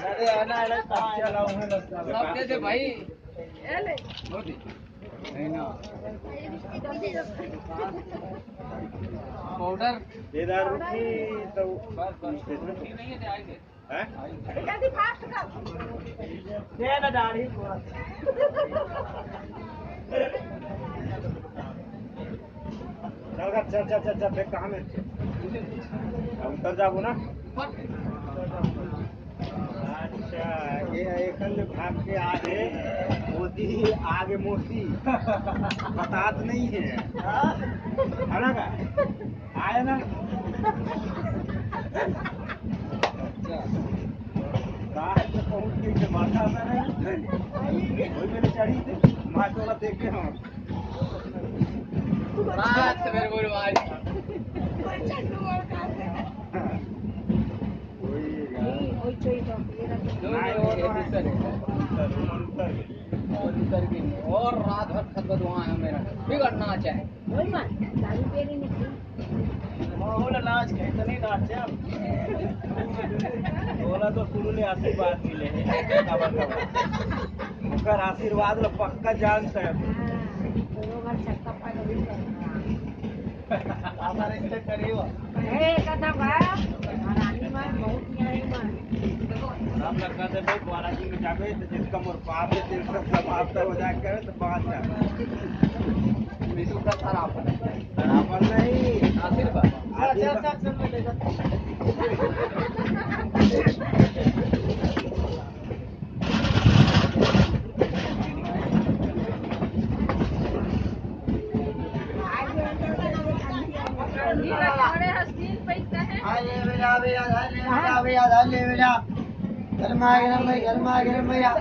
अरे आना अलग चला हूं सब दे दे भाई ले नहीं ना पाउडर इधर रुकी तो बस नहीं है आएंगे हैं जल्दी फास्ट कर दे ना दाढ़ी थोड़ा चल चल चल चल देख कहां में उतर जाबो ना अच्छा ये एकल भाग के आगे मोदी आगे मोती बतात नहीं है ना का आया ना रात से पहुंच गई माथा में वही मेरे चढ़ी थी माथोला देखे हम रात से मेरे को आज और रात भर खतबत वहाँ है मेरा बिगड़ना चाहे माहौल नाच के तो नहीं नाचे बोला तो शुरू ले आशीर्वाद मिले मगर आशीर्वाद लो पक्का जानते हैं आप लगता है भाई द्वारा जी में जाके तो जिसका मोर पाप है दिल सब समाप्त हो जाए करे तो बात है मिसू का खराब नहीं आशीर्वाद अच्छा चल मिलेगा गरमा गरम भैया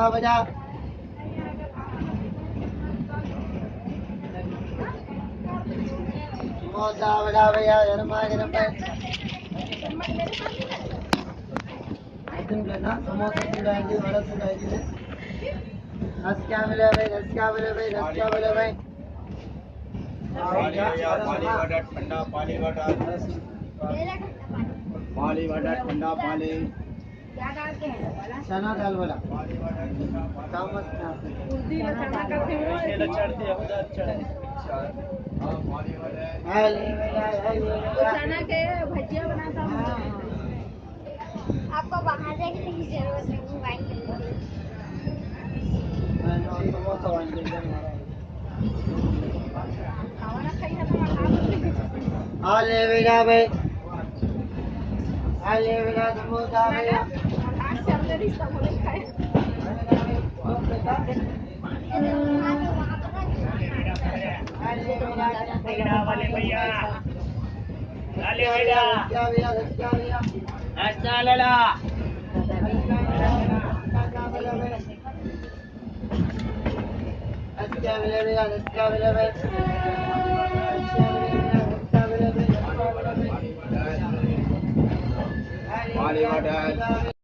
बजा समोसा बड़ा भैया गरमा गरम ना समोसा चुड़ाएंगे बड़ा चुड़ाएंगे रस क्या मिले भाई रस क्या मिले भाई रस क्या मिले भाई ठंडा पानी वाला ठंडा पानी क्या डालते हैं चना दाल वाला चना के भजिया बनाता हूँ आपको बनाने की जरूरत नहीं मोबाइल खाना खाइए तो आले बेटा भाई आले बेटा समोसा भैया आज चलते रिश्ता बोले खाए वाले भैया आले बेटा क्या भैया अच्छा ले ला अच्छा मिले भैया अच्छा मिले भाई अच्छा मिले भाई